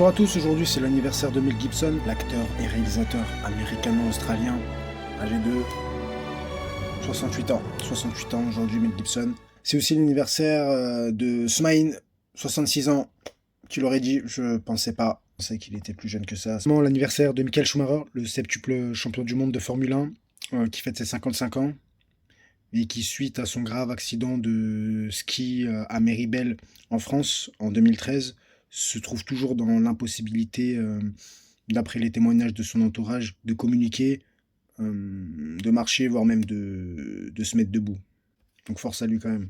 Bonjour à tous, aujourd'hui c'est l'anniversaire de Mel Gibson, l'acteur et réalisateur américano-australien, âgé de 68 ans. 68 ans aujourd'hui Mel Gibson. C'est aussi l'anniversaire de Smaïn, 66 ans. Qui l'aurait dit, je pensais pas. Je pensais qu'il était plus jeune que ça. C'est l'anniversaire de Michael Schumacher, le septuple champion du monde de Formule 1, qui fête ses 55 ans. Et qui, suite à son grave accident de ski à Méribel en France en 2013, se trouve toujours dans l'impossibilité, d'après les témoignages de son entourage, de communiquer, de marcher, voire même de se mettre debout. Donc force à lui quand même.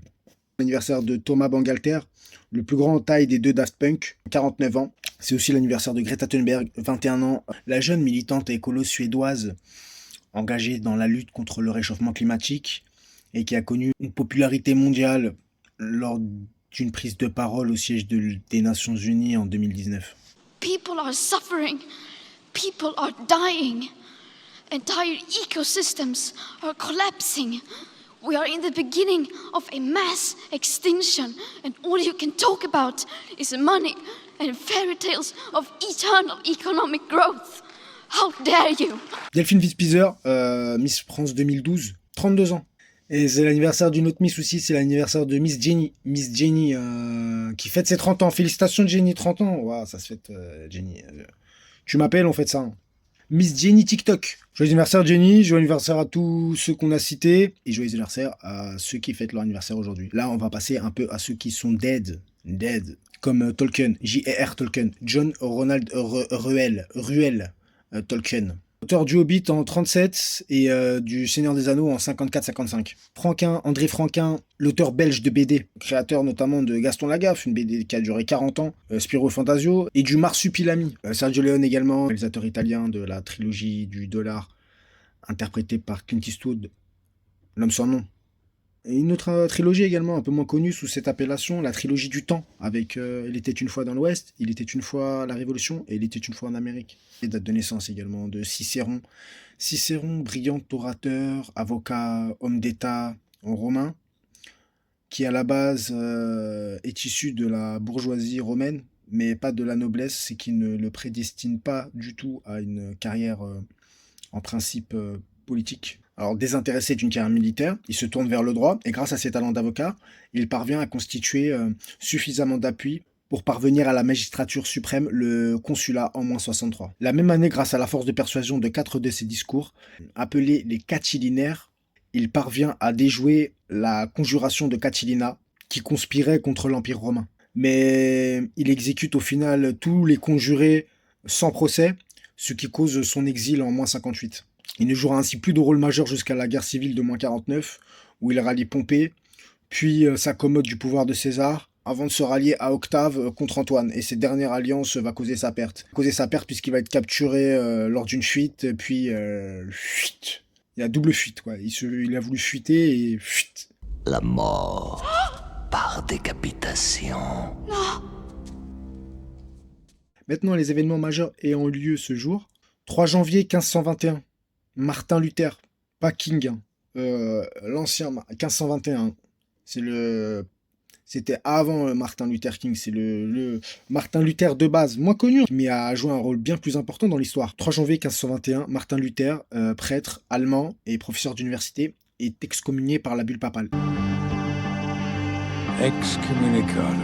L'anniversaire de Thomas Bangalter, le plus grand en taille des deux Daft Punk, 49 ans. C'est aussi l'anniversaire de Greta Thunberg, 21 ans. La jeune militante écolo suédoise engagée dans la lutte contre le réchauffement climatique et qui a connu une popularité mondiale lors d'une prise de parole au siège des Nations Unies en 2019. People are suffering. People are dying. Entire ecosystems are collapsing. We are in the beginning of a mass extinction, and all you can talk about is money and fairy tales of eternal economic growth. How dare you? Delphine Wittspieser, Miss France 2012, 32 ans. Et c'est l'anniversaire d'une autre Miss aussi, c'est l'anniversaire de Miss Jenny. Miss Jenny qui fête ses 30 ans. Félicitations Jenny, 30 ans. Waouh, ça se fête Jenny. Tu m'appelles, on fête ça. Hein. Miss Jenny TikTok. Joyeux anniversaire Jenny, joyeux anniversaire à tous ceux qu'on a cités. Et joyeux anniversaire à ceux qui fêtent leur anniversaire aujourd'hui. Là, on va passer un peu à ceux qui sont dead. Comme Tolkien, J.R.R. Tolkien. John Ronald Ruel Tolkien. Auteur du Hobbit en 37 et du Seigneur des Anneaux en 54-55. André Franquin, l'auteur belge de BD, créateur notamment de Gaston Lagaffe, une BD qui a duré 40 ans, Spirou Fantasio, et du Marsupilami. Sergio Leone également, réalisateur italien de la trilogie du dollar, interprété par Clint Eastwood, L'homme sans nom. Et une autre trilogie également, un peu moins connue sous cette appellation, la trilogie du temps, avec Il était une fois dans l'Ouest, Il était une fois la Révolution, et Il était une fois en Amérique. Et date de naissance également de Cicéron. Cicéron, brillant orateur, avocat, homme d'État romain, qui à la base est issu de la bourgeoisie romaine, mais pas de la noblesse, c'est qui ne le prédestine pas du tout à une carrière en principe politique. Alors désintéressé d'une carrière militaire, il se tourne vers le droit et grâce à ses talents d'avocat, il parvient à constituer suffisamment d'appui pour parvenir à la magistrature suprême, le consulat en moins 63. La même année, grâce à la force de persuasion de 4 de ses discours, appelés les Catilinaires, il parvient à déjouer la conjuration de Catilina qui conspirait contre l'Empire romain. Mais il exécute au final tous les conjurés sans procès, ce qui cause son exil en moins 58. Il ne jouera ainsi plus de rôle majeur jusqu'à la guerre civile de moins 49, où il rallie Pompée, puis s'accommode du pouvoir de César, avant de se rallier à Octave contre Antoine. Et cette dernière alliance va causer sa perte. Puisqu'il va être capturé lors d'une fuite, puis fuite. Il y a double fuite, quoi. Il a voulu fuiter et fuite. La mort par décapitation. No. Maintenant, les événements majeurs ayant eu lieu ce jour. 3 janvier 1521. Martin Luther, pas King, l'ancien 1521. C'était avant Martin Luther King, c'est le Martin Luther de base, moins connu, mais a joué un rôle bien plus important dans l'histoire. 3 janvier 1521, Martin Luther, prêtre allemand et professeur d'université, est excommunié par la bulle papale. Excommunicado.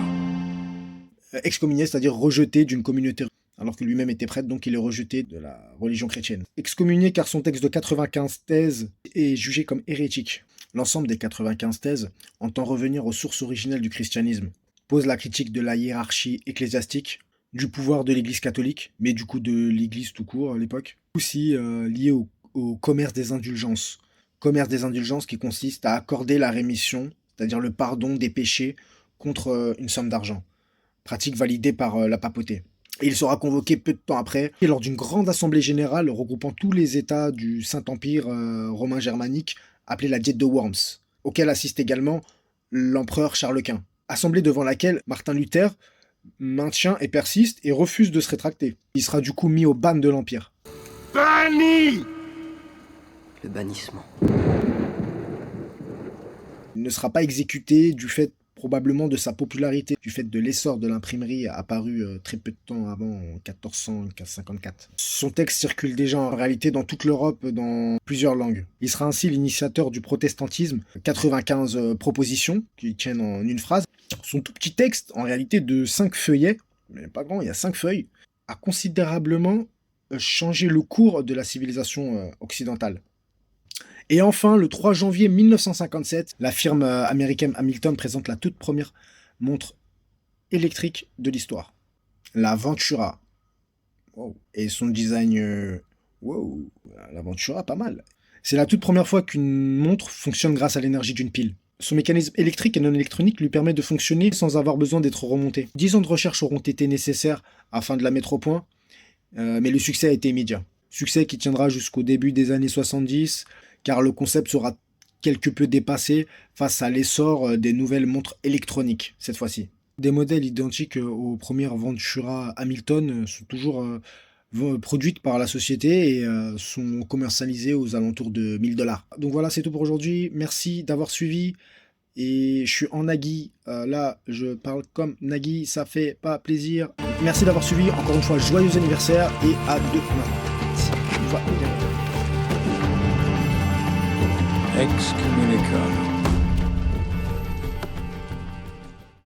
Excommunié, c'est-à-dire rejeté d'une communauté, alors que lui-même était prêtre, donc il est rejeté de la religion chrétienne. Excommunié car son texte de 95 thèses est jugé comme hérétique. L'ensemble des 95 thèses entend revenir aux sources originelles du christianisme, pose la critique de la hiérarchie ecclésiastique, du pouvoir de l'église catholique, mais du coup de l'église tout court à l'époque, aussi lié au commerce des indulgences. Commerce des indulgences qui consiste à accorder la rémission, c'est-à-dire le pardon des péchés contre une somme d'argent. Pratique validée par la papauté. Et il sera convoqué peu de temps après, lors d'une grande assemblée générale regroupant tous les États du Saint-Empire romain germanique, appelée la Diète de Worms, auquel assiste également l'empereur Charles Quint. Assemblée devant laquelle Martin Luther maintient et persiste et refuse de se rétracter. Il sera du coup mis au ban de l'Empire. Banni! Le bannissement. Il ne sera pas exécuté du fait probablement de sa popularité du fait de l'essor de l'imprimerie apparu très peu de temps avant, en 1454. Son texte circule déjà en réalité dans toute l'Europe dans plusieurs langues. Il sera ainsi l'initiateur du protestantisme, 95 propositions qui tiennent en une phrase. Son tout petit texte, en réalité de 5 feuillets, mais pas grand, il y a 5 feuilles, a considérablement changé le cours de la civilisation occidentale. Et enfin, le 3 janvier 1957, la firme américaine Hamilton présente la toute première montre électrique de l'histoire, la Ventura. Wow. Et son design, wow, la Ventura, pas mal. C'est la toute première fois qu'une montre fonctionne grâce à l'énergie d'une pile. Son mécanisme électrique et non électronique lui permet de fonctionner sans avoir besoin d'être remonté. 10 ans de recherche auront été nécessaires afin de la mettre au point, mais le succès a été immédiat. Succès qui tiendra jusqu'au début des années 70, car le concept sera quelque peu dépassé face à l'essor des nouvelles montres électroniques, cette fois-ci. Des modèles identiques aux premières Ventura Hamilton sont toujours produites par la société et sont commercialisées aux alentours de 1000 $. Donc voilà, c'est tout pour aujourd'hui. Merci d'avoir suivi. Et je suis en Nagui. Là, je parle comme Nagui, ça fait pas plaisir. Merci d'avoir suivi. Encore une fois, joyeux anniversaire et à demain. Excommunicado.